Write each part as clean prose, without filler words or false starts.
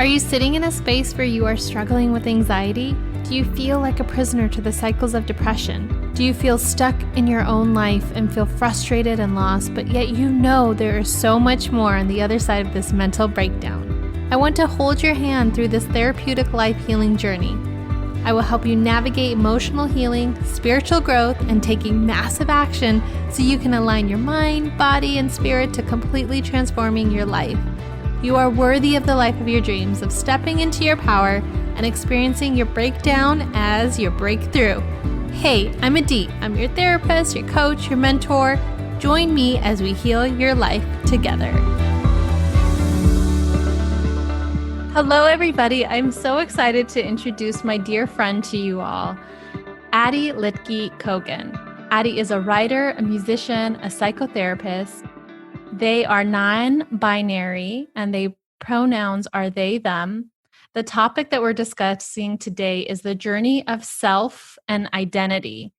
Are you sitting in a space where you are struggling with anxiety? Do you feel like a prisoner to the cycles of depression? Do you feel stuck in your own life and feel frustrated and lost, but yet you know there is so much more on the other side of this mental breakdown? I want to hold your hand through this therapeutic life healing journey. I will help you navigate emotional healing, spiritual growth, and taking massive action so you can align your mind, body, and spirit to completely transforming your life. You are worthy of the life of your dreams, of stepping into your power and experiencing your breakdown as your breakthrough. Hey, I'm Addie. I'm your therapist, your coach, your mentor. Join me as we heal your life together. Hello, everybody. I'm so excited to introduce my dear friend to you all, Addie LK. Addie is a writer, a musician, a psychotherapist. They are non-binary and they pronouns are they, them. The topic that we're discussing today is the journey of self and identity.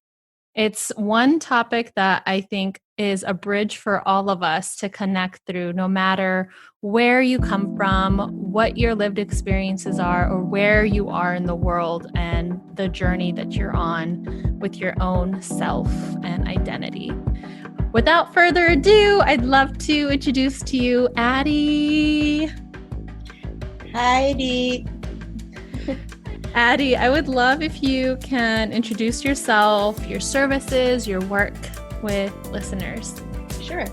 It's one topic that I think is a bridge for all of us to connect through, no matter where you come from, what your lived experiences are, or where you are in the world and the journey that you're on with your own self and identity. Without further ado, I'd love to introduce to you Addie. Hi, Addie. Addie, I would love if you can introduce yourself, your services, your work with listeners. Sure.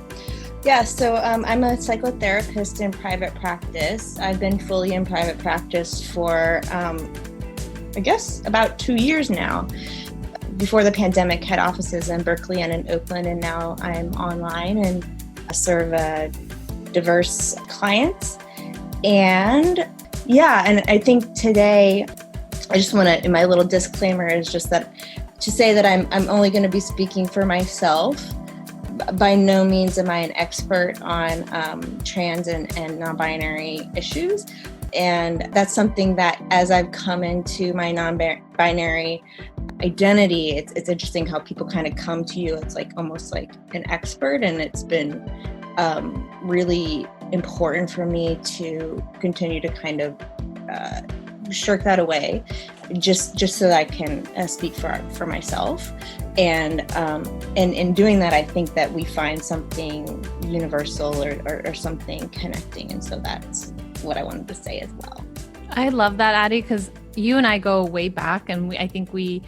Yeah, so I'm a psychotherapist in private practice. I've been fully in private practice for, I guess, about 2 years now. Before the pandemic, had offices in Berkeley and in Oakland, and now I'm online and I serve diverse clients. And yeah, and I think today, I just want to, in my little disclaimer is just that to say that I'm only going to be speaking for myself. By no means am I an expert on trans and non-binary issues. And that's something that as I've come into my non-binary identity, it's interesting how people kind of come to you. It's like almost like an expert, and it's been really important for me to continue to kind of shirk that away, just so that I can speak for myself. And in doing that, I think that we find something universal or something connecting, and so that's what I wanted to say as well. I love that, Addie, because you and I go way back, and I think we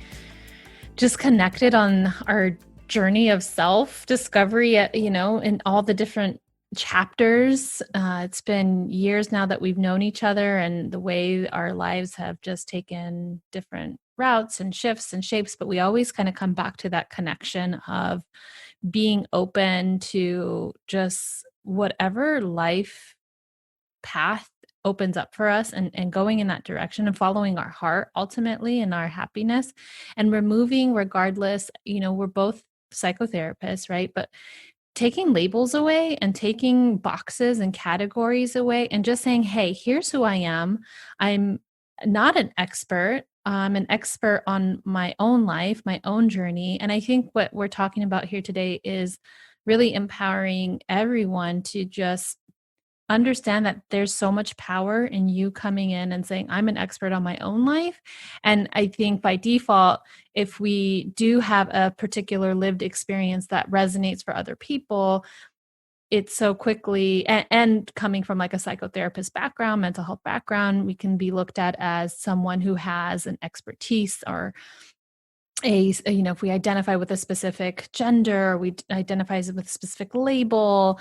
just connected on our journey of self-discovery, in all the different chapters. It's been years now that we've known each other, and the way our lives have just taken different routes and shifts and shapes, but we always kind of come back to that connection of being open to just whatever life path opens up for us and going in that direction and following our heart ultimately and our happiness and removing, regardless, we're both psychotherapists, right? But taking labels away and taking boxes and categories away and just saying, hey, here's who I am. I'm not an expert. I'm an expert on my own life, my own journey. And I think what we're talking about here today is really empowering everyone to just understand that there's so much power in you coming in and saying, I'm an expert on my own life. And I think by default, if we do have a particular lived experience that resonates for other people, it's so quickly, and coming from like a psychotherapist background, mental health background, we can be looked at as someone who has an expertise or if we identify with a specific gender, or we identify with a specific label,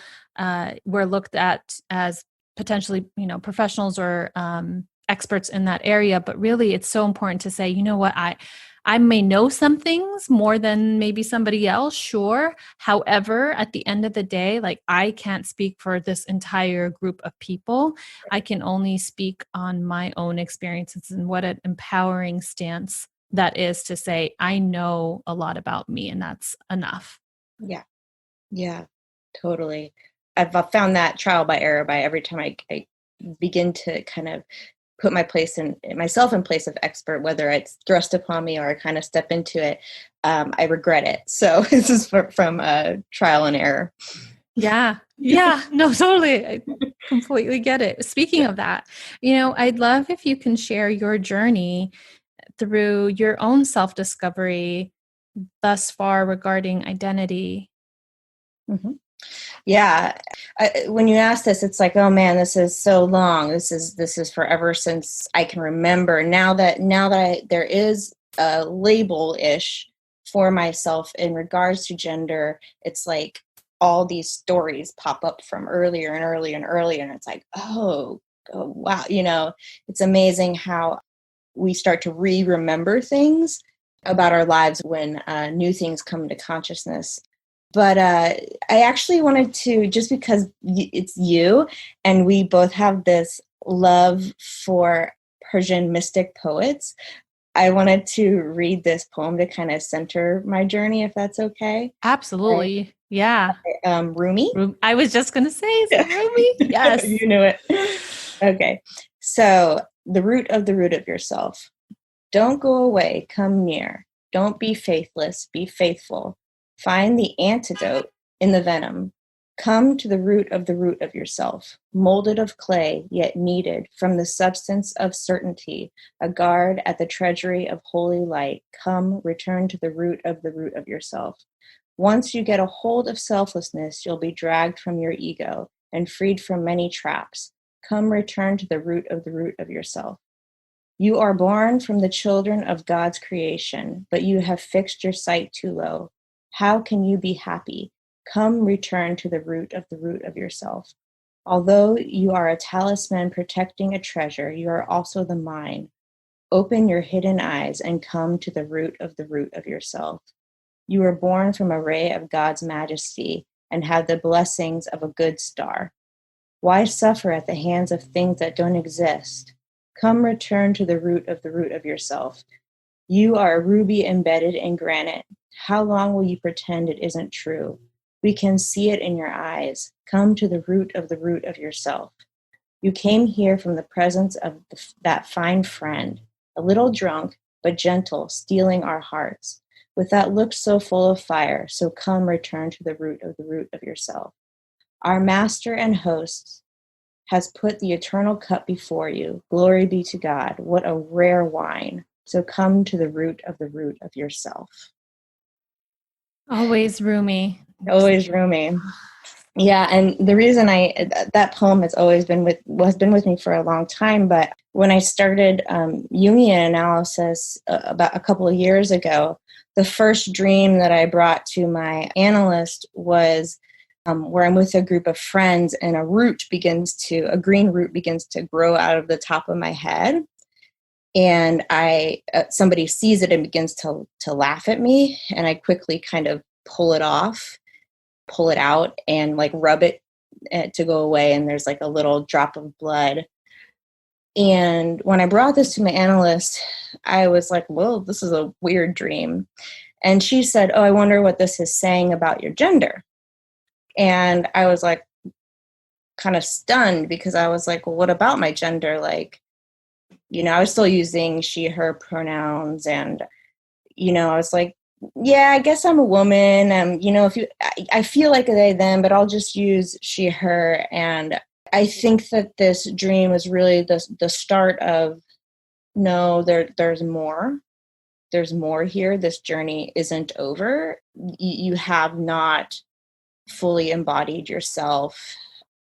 we're looked at as potentially, professionals or experts in that area. But really, it's so important to say, you know what, I may know some things more than maybe somebody else, sure. However, at the end of the day, like I can't speak for this entire group of people. I can only speak on my own experiences, and what an empowering stance that is to say, I know a lot about me, and that's enough. Yeah, totally. I've found that trial by error by every time I begin to kind of put myself in place of expert, whether it's thrust upon me or I kind of step into it, I regret it. So this is from trial and error. Yeah. Yeah. No, totally. I completely get it. Speaking of that, I'd love if you can share your journey through your own self discovery thus far regarding identity. Mhm. Yeah. When you ask this, it's like, oh man, this is so long. This is forever since I can remember. Now that there is a label ish for myself in regards to gender, it's like all these stories pop up from earlier and earlier and earlier, and it's like, oh wow, it's amazing how we start to remember things about our lives when new things come into consciousness. But I actually wanted to, just because it's you and we both have this love for Persian mystic poets, I wanted to read this poem to kind of center my journey, if that's okay. Absolutely. Yeah. Rumi. I was just going to say, is it Rumi? Yes. You knew it. Okay. So, the root of yourself. Don't go away, come near. Don't be faithless, be faithful. Find the antidote in the venom. Come to the root of yourself, molded of clay, yet kneaded from the substance of certainty, a guard at the treasury of holy light. Come, return to the root of yourself. Once you get a hold of selflessness, you'll be dragged from your ego and freed from many traps. Come, return to the root of yourself. You are born from the children of God's creation, but you have fixed your sight too low. How can you be happy? Come return to the root of yourself. Although you are a talisman protecting a treasure, you are also the mine. Open your hidden eyes and come to the root of yourself. You were born from a ray of God's majesty and have the blessings of a good star. Why suffer at the hands of things that don't exist? Come return to the root of yourself. You are a ruby embedded in granite. How long will you pretend it isn't true? We can see it in your eyes. Come to the root of yourself. You came here from the presence of that fine friend, a little drunk, but gentle, stealing our hearts, with that look so full of fire. So come return to the root of yourself. Our master and host has put the eternal cup before you. Glory be to God. What a rare wine. So come to the root of yourself. Always Rumi. Always Rumi. Yeah, and the reason that poem has been with me for a long time. But when I started Jungian analysis about a couple of years ago, the first dream that I brought to my analyst was where I'm with a group of friends, and a green root begins to grow out of the top of my head, and somebody sees it and begins to laugh at me, and I quickly kind of pull it out and like rub it to go away, and there's like a little drop of blood. And when I brought this to my analyst, I was like, well, this is a weird dream. And she said, oh, I wonder what this is saying about your gender. And I was like kind of stunned, because I was like, well, what about my gender? Like, I was still using she, her pronouns. And, I was like, yeah, I guess I'm a woman. I feel like a they, them, but I'll just use she, her. And I think that this dream was really the start of, no, there's more. There's more here. This journey isn't over. You have not fully embodied yourself.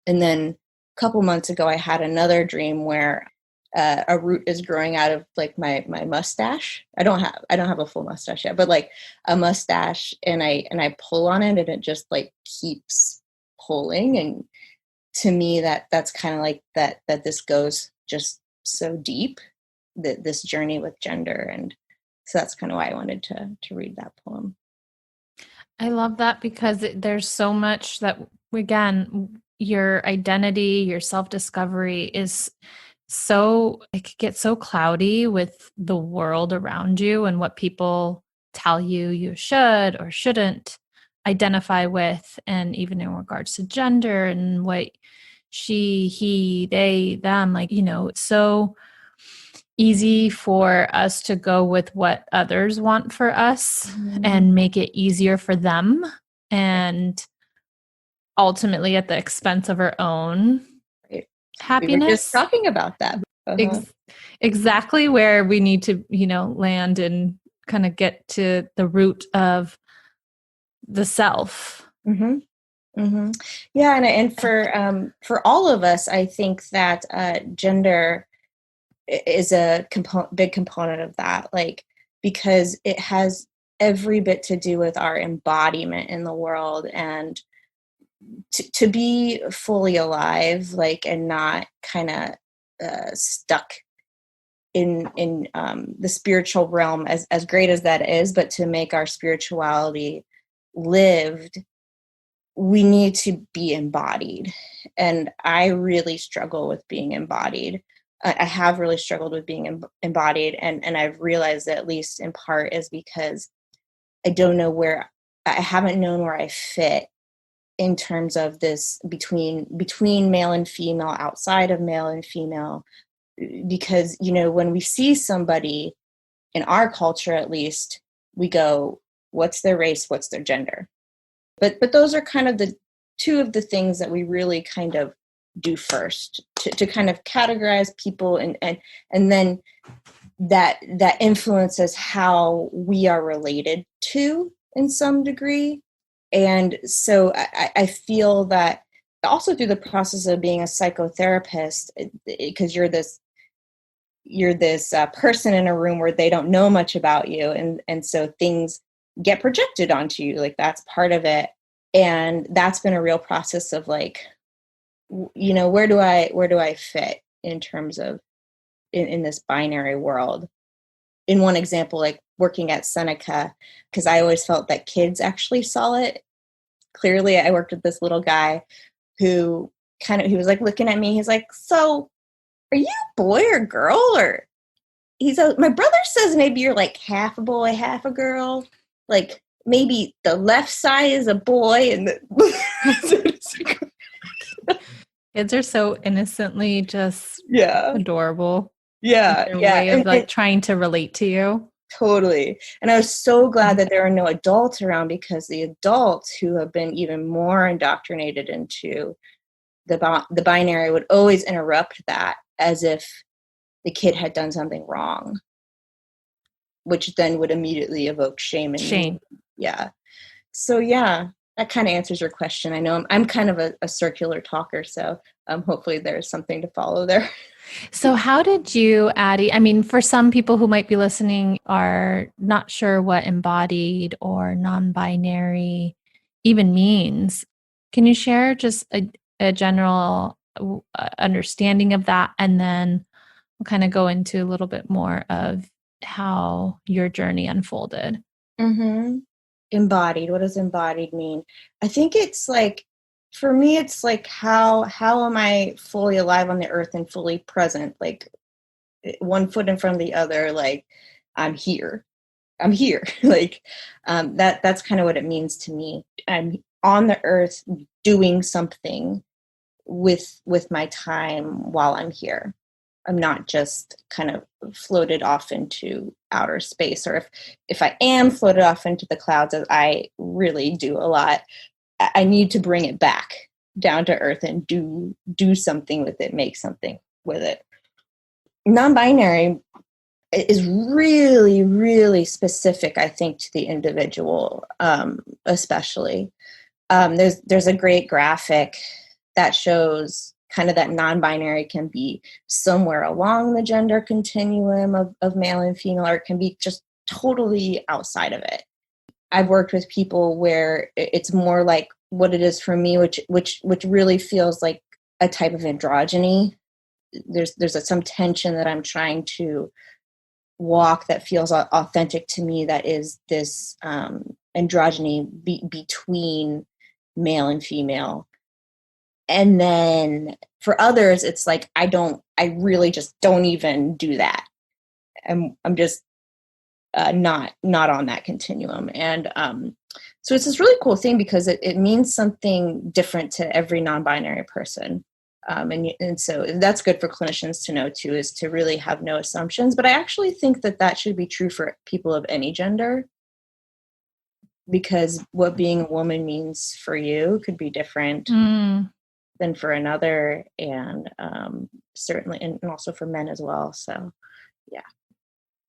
And then a couple months ago, I had another dream where a root is growing out of like my mustache. I don't have a full mustache yet, but like a mustache, and I pull on it, and it just like keeps pulling. And to me, that's kind of like that this goes just so deep, that this journey with gender. And so that's kind of why I wanted to read that poem. I love that, because there's so much that, again, your identity, your self-discovery is it could get so cloudy with the world around you and what people tell you should or shouldn't identify with. And even in regards to gender and what she, he, they, them, it's so easy for us to go with what others want for us and make it easier for them. And ultimately at the expense of our own Right. We were just happiness. talking about that. Ex- exactly where we need to, land and kind of get to the root of the self. Mm-hmm. Mm-hmm. Yeah, and for all of us, I think that gender is a big component of that, like, because it has every bit to do with our embodiment in the world, and to be fully alive, like, and not kind of stuck in the spiritual realm, as great as that is, but to make our spirituality lived, we need to be embodied. And I really struggle with being embodied. I have really struggled with being embodied, and I've realized that, at least in part, is because I haven't known where I fit in terms of this between male and female, outside of male and female. Because, when we see somebody, in our culture at least, we go, what's their race, what's their gender? But those are kind of the two of the things that we really kind of do first, to kind of categorize people, and then that influences how we are related to, in some degree. And so I feel that also through the process of being a psychotherapist, because you're this person in a room where they don't know much about you, and so things get projected onto you, like, that's part of it. And that's been a real process of, like, where do I fit in terms of in this binary world. In one example, like working at Seneca, because I always felt that kids actually saw it clearly. I worked with this little guy who he was like looking at me, he's like, so are you a boy or girl? Or he's my brother says maybe you're like half a boy, half a girl. Like, maybe the left side is a boy and Kids are so innocently just yeah. adorable. Yeah. Their Yeah. way of like trying to relate to you. Totally. And I was so glad that there are no adults around, because the adults who have been even more indoctrinated into the binary would always interrupt that, as if the kid had done something wrong, which then would immediately evoke shame in me. Yeah. So yeah, that kind of answers your question. I know I'm kind of a circular talker, so hopefully there's something to follow there. So how did you, Addie, I mean, for some people who might be listening are not sure what embodied or non-binary even means, can you share just a general understanding of that? And then we'll kind of go into a little bit more of how your journey unfolded. Mm-hmm. Embodied. What does embodied mean? I think it's like, for me, it's like, how am I fully alive on the earth and fully present? Like, one foot in front of the other, like, I'm here. Like, that's kind of what it means to me. I'm on the earth doing something with my time while I'm here. I'm not just kind of floated off into outer space, or if I am floated off into the clouds, as I really do a lot, I need to bring it back down to earth and do something with it, make something with it. Non-binary is really, really specific, I think, to the individual, especially. There's a great graphic that shows kind of that non-binary can be somewhere along the gender continuum of male and female, or it can be just totally outside of it. I've worked with people where it's more like what it is for me, which really feels like a type of androgyny. There's some tension that I'm trying to walk that feels authentic to me, that is this androgyny between male and female. And then for others, it's like, I really just don't even do that. I'm just not on that continuum. And so it's this really cool thing, because it means something different to every non-binary person. And so that's good for clinicians to know too, is to really have no assumptions. But I actually think that should be true for people of any gender. because what being a woman means for you could be different Mm. than for another, and certainly, and also for men as well. So, yeah.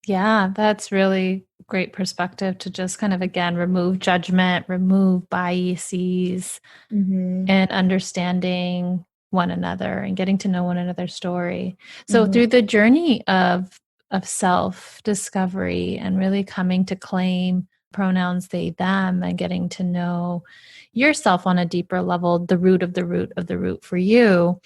Yeah, that's really great perspective to just kind of, again, remove judgment, remove biases, Mm-hmm. and understanding one another and getting to know one another's story. So Mm-hmm. through the journey of self-discovery and really coming to claim pronouns they them and getting to know yourself on a deeper level, the root of the root of the root for you,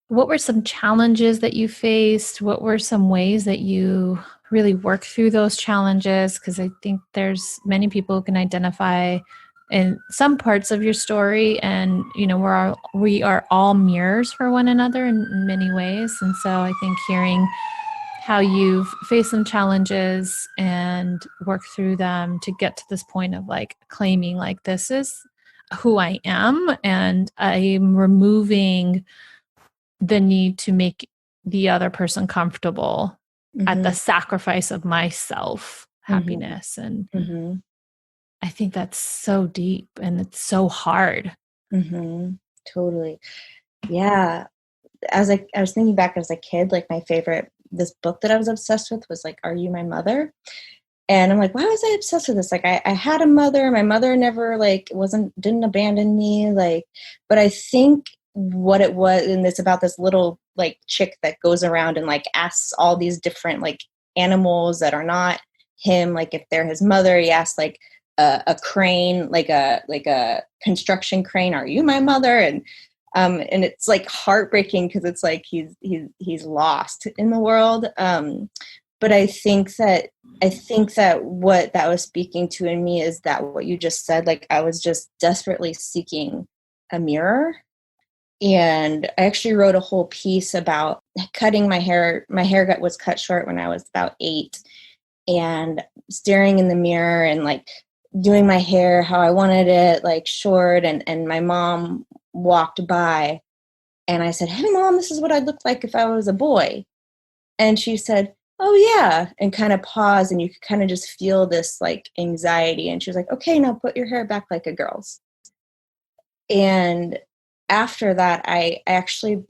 what were some challenges that you faced? What were some ways that you really work through those challenges? Because I think there's many people who can identify in some parts of your story, and we are all mirrors for one another in many ways. And so I think hearing how you've faced some challenges and work through them to get to this point of like claiming like this is who I am, and I'm removing the need to make the other person comfortable at the Mm-hmm. sacrifice of myself Mm-hmm. happiness. And Mm-hmm. I think that's so deep and it's so hard. Mm-hmm. Totally. Yeah. I was thinking back as a kid, like this book that I was obsessed with was like, Are You My Mother? And I'm like, why was I obsessed with this? Like, I had a mother. My mother never didn't abandon me. Like, but I think what it was, and it's about this little like chick that goes around and like asks all these different like animals that are not him, like if they're his mother. He asks like a crane, like a construction crane, "Are you my mother?" And it's like heartbreaking because it's like he's lost in the world. But I think that what that was speaking to in me is that what you just said, like I was just desperately seeking a mirror. And I actually wrote a whole piece about cutting my hair. My hair was cut short when I was about 8, and staring in the mirror and like doing my hair how I wanted it, like short. And my mom walked by, and I said, "Hey, Mom, this is what I'd look like if I was a boy." And she said, "Oh, yeah," and kind of paused, and you could kind of just feel this like anxiety. And she was like, "Okay, now put your hair back like a girl's." And after that, I actually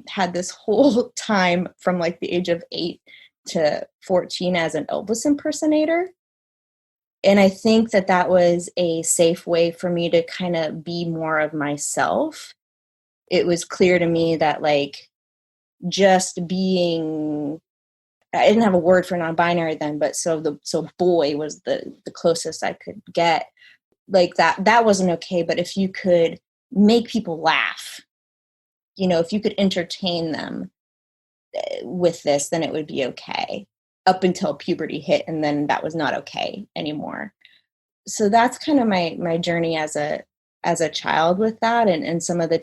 had this whole time from like the age of 8 to 14 as an Elvis impersonator. And I think that that was a safe way for me to kind of be more of myself. It was clear to me that like just being, I didn't have a word for non-binary then, but so boy was the closest I could get. Like that wasn't okay. But if you could make people laugh, if you could entertain them with this, then it would be okay. Up until puberty hit, and then that was not okay anymore. So that's kind of my journey as a child with that, and some of the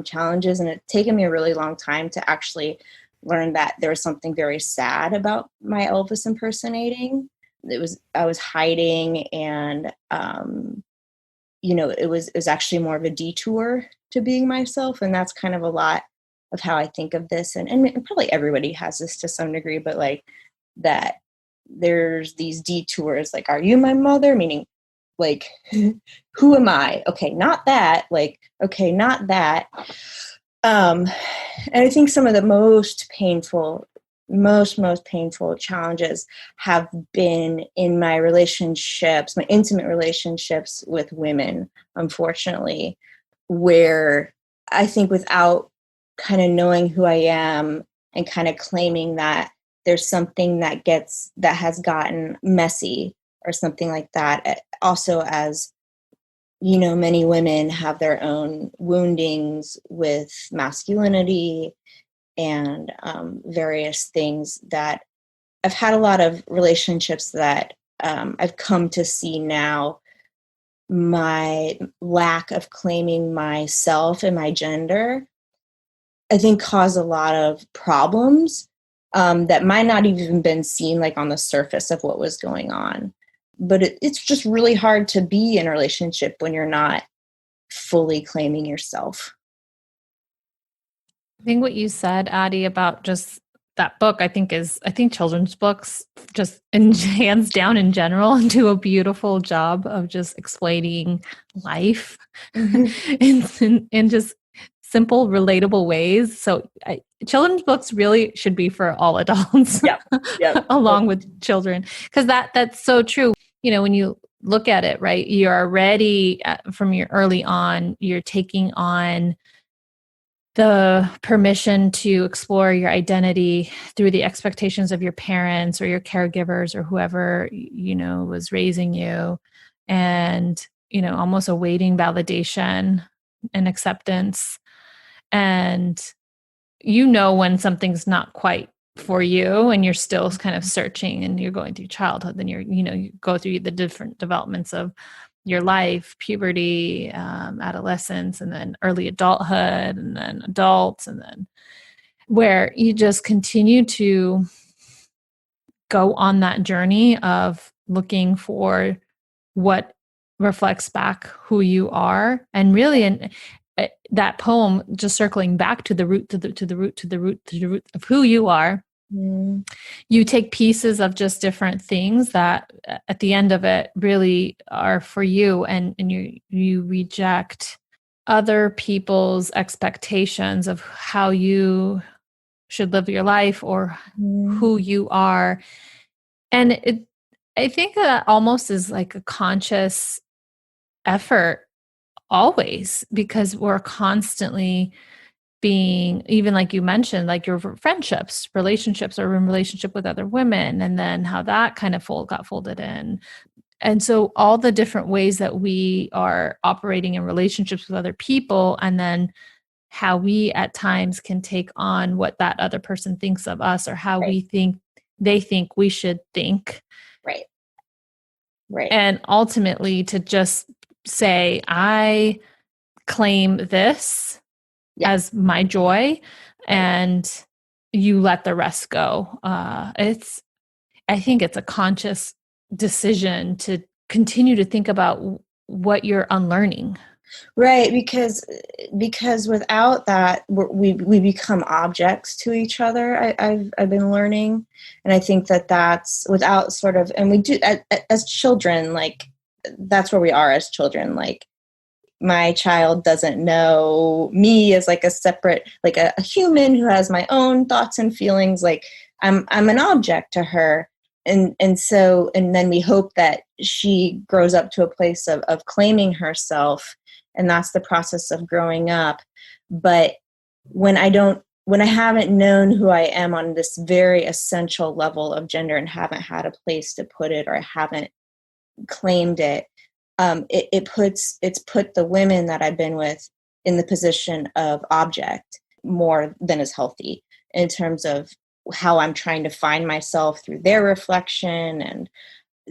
challenges. And it's taken me a really long time to actually learn that there was something very sad about my Elvis impersonating. I was hiding, and it was actually more of a detour to being myself. And that's kind of a lot of how I think of this. And probably everybody has this to some degree, but like that there's these detours, like, "Are you my mother?" Meaning like, who am I? Okay, not that. Like, okay, not that. And I think some of the most painful challenges have been in my relationships, my intimate relationships with women, unfortunately, where I think without kind of knowing who I am and kind of claiming that there's something that has gotten messy or something like that. Also, as many women have their own woundings with masculinity and various things that I've had a lot of relationships that I've come to see now my lack of claiming myself and my gender, I think, cause a lot of problems that might not even been seen like on the surface of what was going on. But it's just really hard to be in a relationship when you're not fully claiming yourself. I think what you said, Addie, about just that book, I think children's books just in hands down in general do a beautiful job of just explaining life in just simple, relatable ways. So children's books really should be for all adults, along with children, because that's so true. When you look at it, right, you're already from your early on, you're taking on the permission to explore your identity through the expectations of your parents or your caregivers or whoever, was raising you, and, almost awaiting validation and acceptance. And, when something's not quite for you and you're still kind of searching and you're going through childhood, then you go through the different developments of your life, puberty, adolescence, and then early adulthood, and then adults, and then where you just continue to go on that journey of looking for what reflects back who you are. And really, that poem, just circling back to the root, to the root of who you are. You take pieces of just different things that at the end of it really are for you, and you reject other people's expectations of how you should live your life or who you are. And I think that almost is like a conscious effort always, because we're constantly being, even like you mentioned, like your friendships, relationships, or in relationship with other women, and then how that kind of got folded in. And so all the different ways that we are operating in relationships with other people, and then how we at times can take on what that other person thinks of us, or how we think they think we should think. Right. And ultimately to just say, I claim this as my joy, and you let the rest go. I think it's a conscious decision to continue to think about what you're unlearning. Right, because without that, we become objects to each other. I've been learning, and I think that's without sort of, and we do as children, like that's where we are as children. Like my child doesn't know me as like a separate, like a human who has my own thoughts and feelings. Like I'm an object to her. And then we hope that she grows up to a place of claiming herself. And that's the process of growing up. But when I haven't known who I am on this very essential level of gender and haven't had a place to put it, or I haven't claimed it, it's put the women that I've been with in the position of object more than is healthy in terms of how I'm trying to find myself through their reflection. And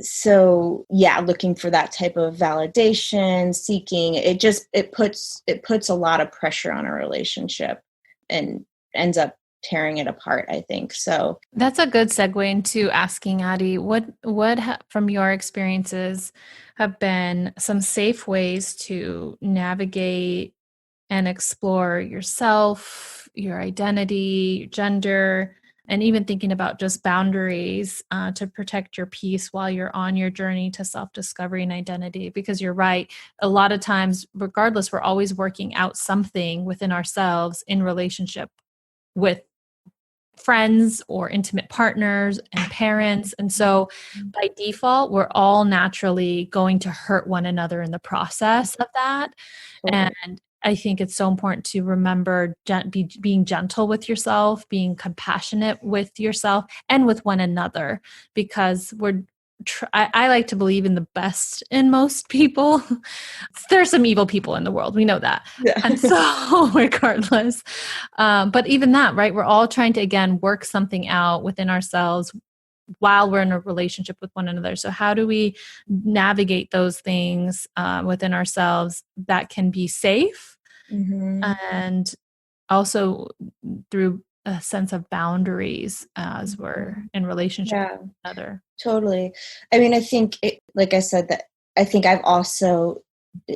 so, looking for that type of validation, seeking, it puts a lot of pressure on a relationship and ends up tearing it apart, I think. So that's a good segue into asking Addie, what from your experiences have been some safe ways to navigate and explore yourself, your identity, your gender, and even thinking about just boundaries to protect your peace while you're on your journey to self-discovery and identity. Because you're right, a lot of times, regardless, we're always working out something within ourselves in relationship with friends or intimate partners and parents. And so by default, we're all naturally going to hurt one another in the process of that. And I think it's so important to remember being gentle with yourself, being compassionate with yourself and with one another, because I like to believe in the best in most people. There's some evil people in the world. We know that. Yeah. And so regardless, but even that, right? We're all trying to, again, work something out within ourselves while we're in a relationship with one another. So how do we navigate those things within ourselves that can be safe, and also through a sense of boundaries as we're in relationship with one another? Totally. I mean, I think, like I said, that I think I've also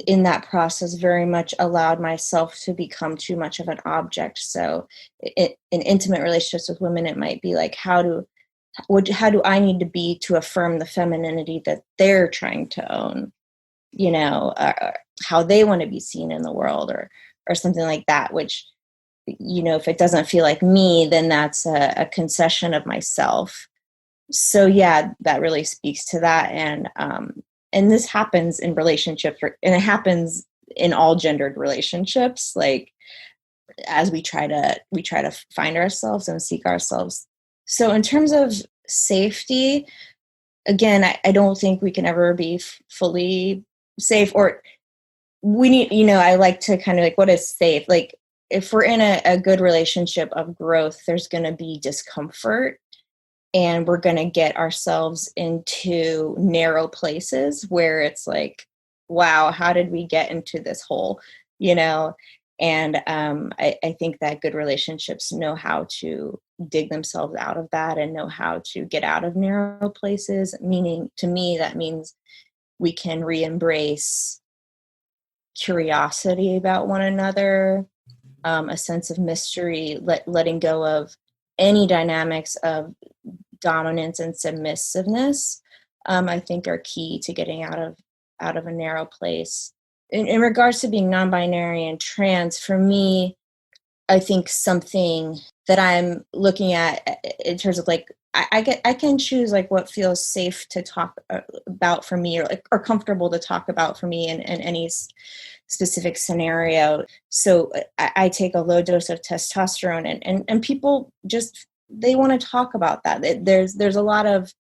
in that process very much allowed myself to become too much of an object. So in intimate relationships with women, it might be like, how do I need to be to affirm the femininity that they're trying to own, how they want to be seen in the world, or something like that, which, if it doesn't feel like me, then that's a concession of myself. So yeah, that really speaks to that. And this happens in relationships, and it happens in all gendered relationships, like as we try to find ourselves and seek ourselves. So in terms of safety, again, I don't think we can ever be fully safe, or we need, I like to kind of like, what is safe? Like, if we're in a good relationship of growth, there's going to be discomfort, and we're going to get ourselves into narrow places where it's like, wow, how did we get into this hole? And I think that good relationships know how to dig themselves out of that and know how to get out of narrow places. Meaning, to me, that means we can re-embrace curiosity about one another, a sense of mystery, letting go of any dynamics of dominance and submissiveness, I think are key to getting out of a narrow place. In regards to being non-binary and trans, for me, I think something that I'm looking at in terms of like, I can choose like what feels safe to talk about for me, or comfortable to talk about for me in any specific scenario. So I take a low dose of testosterone, and people just, they want to talk about that. There's a lot of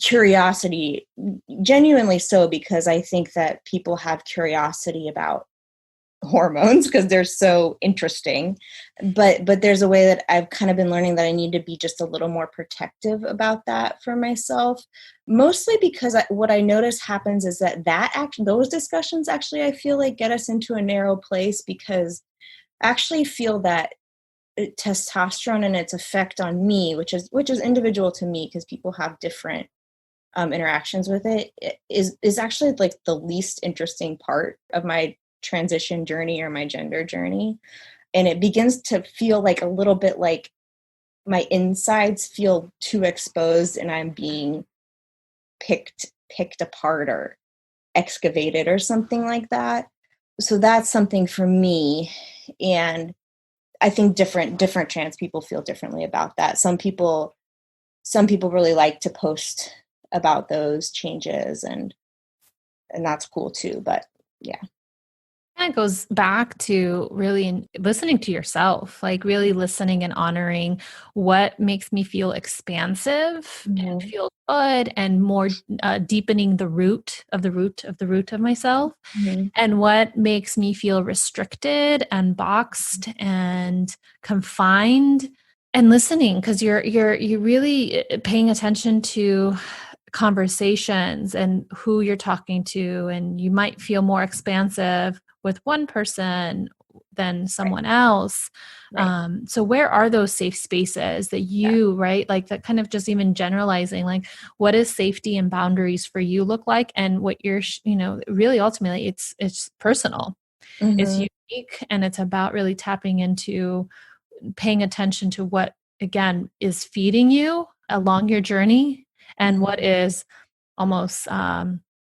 curiosity, genuinely so, because I think that people have curiosity about hormones because they're so interesting. But there's a way that I've kind of been learning that I need to be just a little more protective about that for myself, mostly because what I notice happens is that those discussions actually, I feel like, get us into a narrow place, because I actually feel that testosterone and its effect on me, which is individual to me because people have different interactions with it, is actually like the least interesting part of my transition journey or my gender journey. And it begins to feel like a little bit like my insides feel too exposed, and I'm being picked apart or excavated or something like that. So that's something for me. And I think different trans people feel differently about that. Some people really like to post about those changes, and that's cool too. But yeah. That goes back to really listening to yourself, like really listening and honoring what makes me feel expansive and feel good, and more deepening the root of myself, and what makes me feel restricted and boxed and confined. And listening, because you're really paying attention to conversations and who you're talking to, and you might feel more expansive with one person than someone else. Right. So where are those safe spaces that you, right? Like that kind of just even generalizing, like what does safety and boundaries for you look like? And what you're, really ultimately it's personal, it's unique, and it's about really tapping into paying attention to what, again, is feeding you along your journey, and what is almost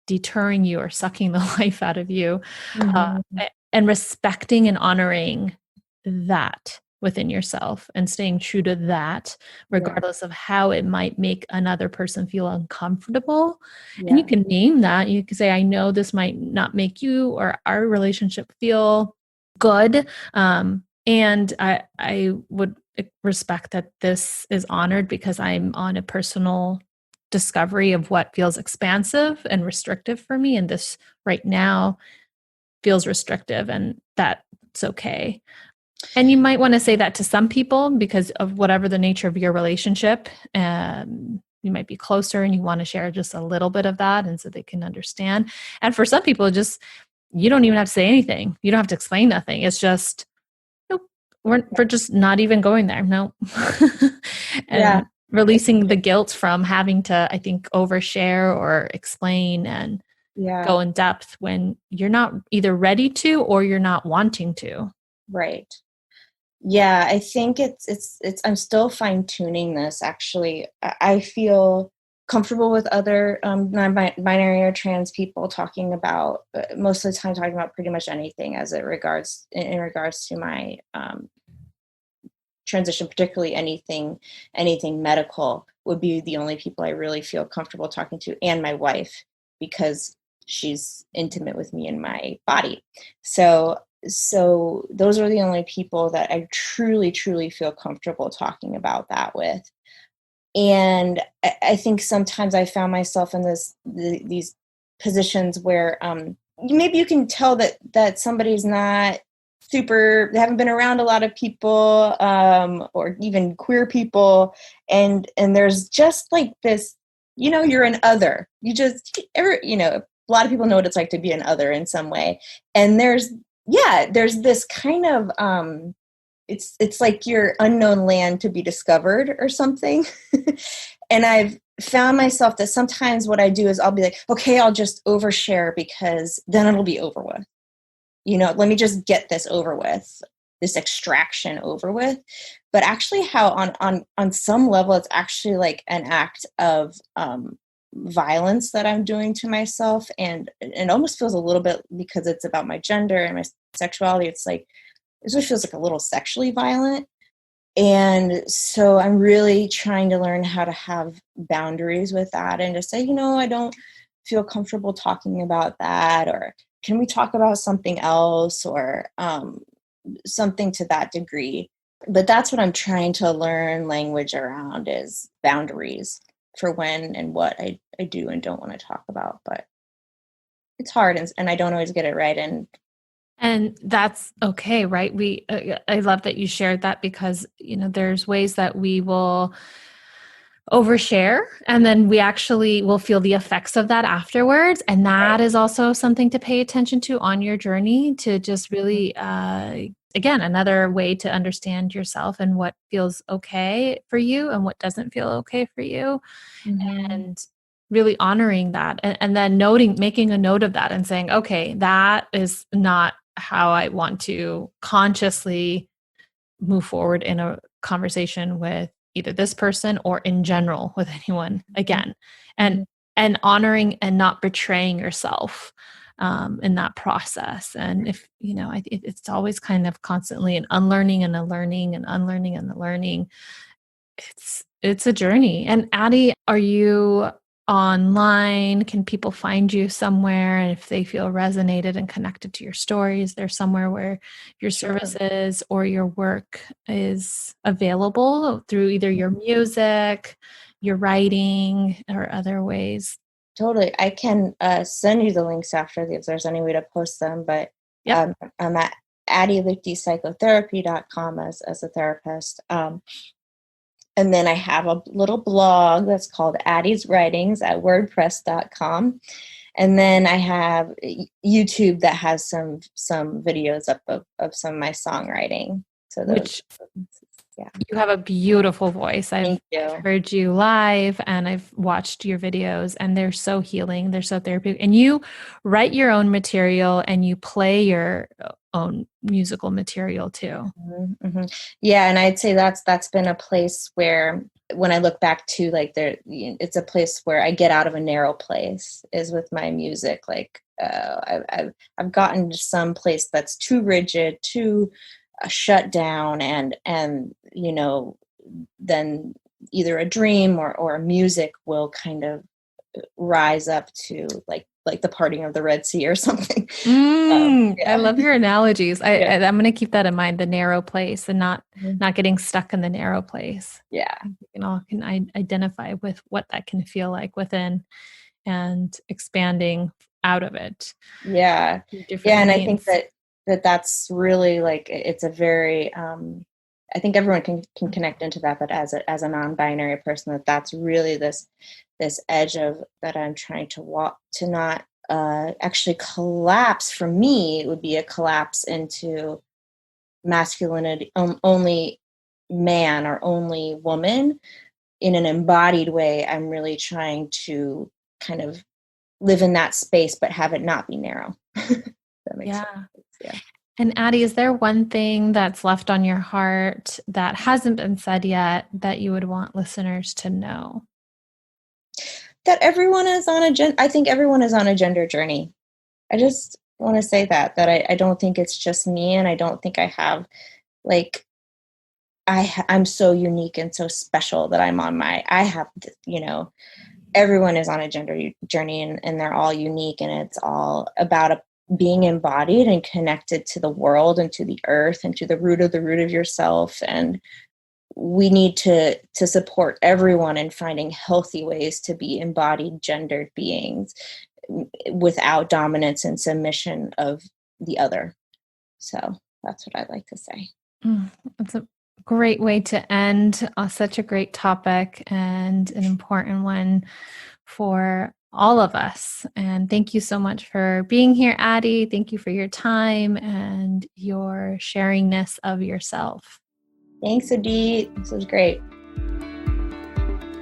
deterring you or sucking the life out of you, and respecting and honoring that within yourself, and staying true to that, regardless of how it might make another person feel uncomfortable. And you can name that. You can say, I know this might not make you or our relationship feel good. And I would respect that this is honored, because I'm on a personal discovery of what feels expansive and restrictive for me. And this right now feels restrictive, and that's okay. And you might want to say that to some people because of whatever the nature of your relationship. You might be closer and you want to share just a little bit of that, and so they can understand. And for some people, you don't even have to say anything. You don't have to explain nothing. It's just, nope, we're just not even going there. No. And releasing the guilt from having to, I think, overshare or explain, and Yeah. go in depth when you're not either ready to or you're not wanting to. Right. Yeah, I think it's I'm still fine tuning this actually. I feel comfortable with other non-binary or trans people talking about most of the time talking about pretty much anything as it regards in regards to my transition, particularly anything medical would be the only people I really feel comfortable talking to, and my wife, because she's intimate with me and my body. So those are the only people that I truly feel comfortable talking about that with. And I think sometimes I found myself in these positions where maybe you can tell that somebody's not they haven't been around a lot of people, or even queer people, and there's just like this, you're an other. A lot of people know what it's like to be an other in some way, and there's this kind of it's like your unknown land to be discovered or something. And I've found myself that sometimes what I do is I'll be like, okay, I'll just overshare because then it'll be over with. Let me just get this over with, this extraction over with. But actually how on some level, it's actually like an act of violence that I'm doing to myself. And it almost feels a little bit, because it's about my gender and my sexuality, it's like, it just feels like a little sexually violent. And so I'm really trying to learn how to have boundaries with that and to say, I don't feel comfortable talking about that, or can we talk about something else, or something to that degree. But that's what I'm trying to learn language around, is boundaries for when and what I do and don't want to talk about. But it's hard, and I don't always get it right. And that's okay, right? I love that you shared that, because, there's ways that we will overshare and then we actually will feel the effects of that afterwards. And that is also something to pay attention to on your journey, to just really, again, another way to understand yourself and what feels okay for you and what doesn't feel okay for you. Mm-hmm. And really honoring that, and then making a note of that and saying, okay, that is not how I want to consciously move forward in a conversation with either this person or in general with anyone again. Mm-hmm. And honoring and not betraying yourself in that process. And if it's always kind of constantly an unlearning and a learning and unlearning and a learning. It's a journey. And Addie, are you online? Can people find you somewhere? And if they feel resonated and connected to your stories, there's somewhere where your Sure. services or your work is available through either your music, your writing, or other ways. Totally. I can send you the links after if there's any way to post them. But Yep. I'm at Addie LK psychotherapy.com as a therapist. And then I have a little blog that's called Addie's Writings at wordpress.com. And then I have YouTube that has some videos up of some of my songwriting. So Which yeah. you have a beautiful voice. I've Thank you. heard you live and I've watched your videos, and they're so healing. They're so therapeutic. And you write your own material and you play your own musical material too. Mm-hmm, mm-hmm. Yeah, and I'd say that's been a place where, when I look back to, like, it's a place where I get out of a narrow place, is with my music. Like I've gotten to some place that's too rigid, too shut down, and then either a dream or music will kind of rise up to like the parting of the Red Sea or something. I Yeah. love your analogies. Yeah. I'm going to keep that in mind, the narrow place, and not getting stuck in the narrow place. Yeah. We can all identify with what that can feel like within, and expanding out of it. Yeah. Different Yeah. And I means. think that's really, like, it's a very, I think everyone can connect into that, but as a non-binary person, that's really this edge of that I'm trying to walk, to not actually collapse. For me, it would be a collapse into masculinity, only man or only woman. In an embodied way, I'm really trying to kind of live in that space, but have it not be narrow. That makes sense. Yeah. And Addie, is there one thing that's left on your heart that hasn't been said yet that you would want listeners to know? That everyone is on I think everyone is on a gender journey. I just want to say that I don't think it's just me, and I don't think I have like, I'm so unique and so special that everyone is on a gender journey, and they're all unique, and it's all about being embodied and connected to the world and to the earth and to the root of yourself. And we need to support everyone in finding healthy ways to be embodied gendered beings without dominance and submission of the other. So that's what I'd like to say. That's a great way to end such a great topic and an important one for all of us. And thank you so much for being here, Addie. Thank you for your time and your sharingness of yourself. Thanks, Addie. This was great.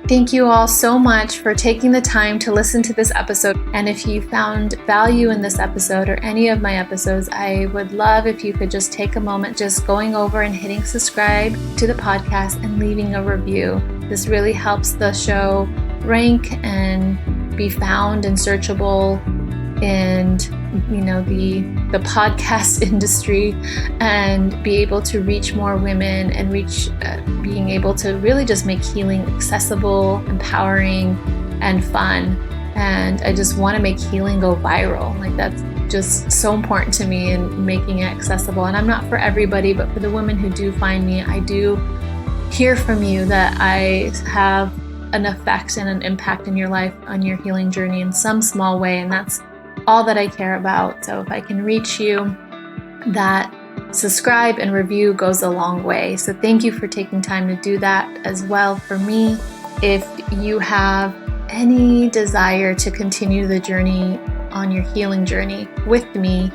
Thank you all so much for taking the time to listen to this episode. And if you found value in this episode or any of my episodes, I would love if you could just take a moment just going over and hitting subscribe to the podcast and leaving a review. This really helps the show rank and be found and searchable in the podcast industry, and be able to reach more women and being able to really just make healing accessible, empowering, and fun. And I just want to make healing go viral. Like, that's just so important to me, in making it accessible. And I'm not for everybody, but for the women who do find me, I do hear from you that I have an effect and an impact in your life on your healing journey in some small way. And that's all that I care about. So if I can reach you, that subscribe and review goes a long way. So thank you for taking time to do that as well for me. If you have any desire to continue the journey on your healing journey with me,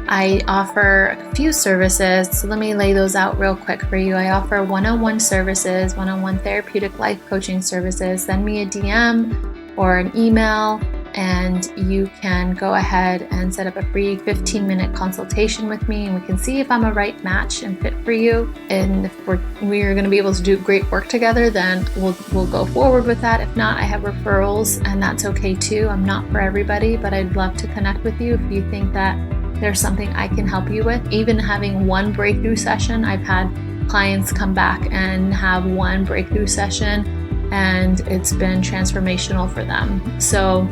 I offer a few services. So let me lay those out real quick for you. I offer one-on-one services, one-on-one therapeutic life coaching services. Send me a DM or an email, and you can go ahead and set up a free 15-minute consultation with me, and we can see if I'm a right match and fit for you. And if we're going to be able to do great work together, then we'll go forward with that. If not, I have referrals, and that's okay too. I'm not for everybody, but I'd love to connect with you if you think that there's something I can help you with. Even having one breakthrough session, I've had clients come back and have one breakthrough session, and it's been transformational for them. So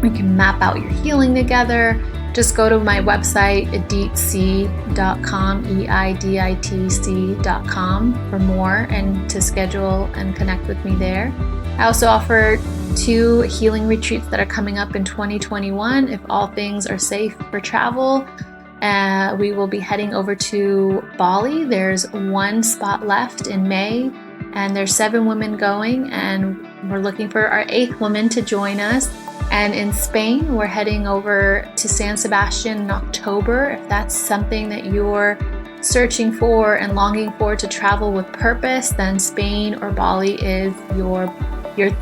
we can map out your healing together. Just go to my website, eiditc.com, EIDITC.com, for more and to schedule and connect with me there. I also offer 2 healing retreats that are coming up in 2021. If all things are safe for travel, we will be heading over to Bali. There's 1 spot left in May, and there's 7 women going, and we're looking for our 8th woman to join us. And in Spain, we're heading over to San Sebastian in October. If that's something that you're searching for and longing for to travel with purpose, then Spain or Bali is your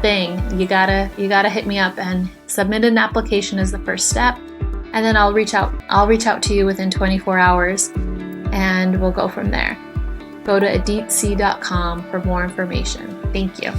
thing. You gotta hit me up and submit an application as the first step, and then I'll reach out to you within 24 hours, and we'll go from there. Go to eiditc.com for more information. Thank you.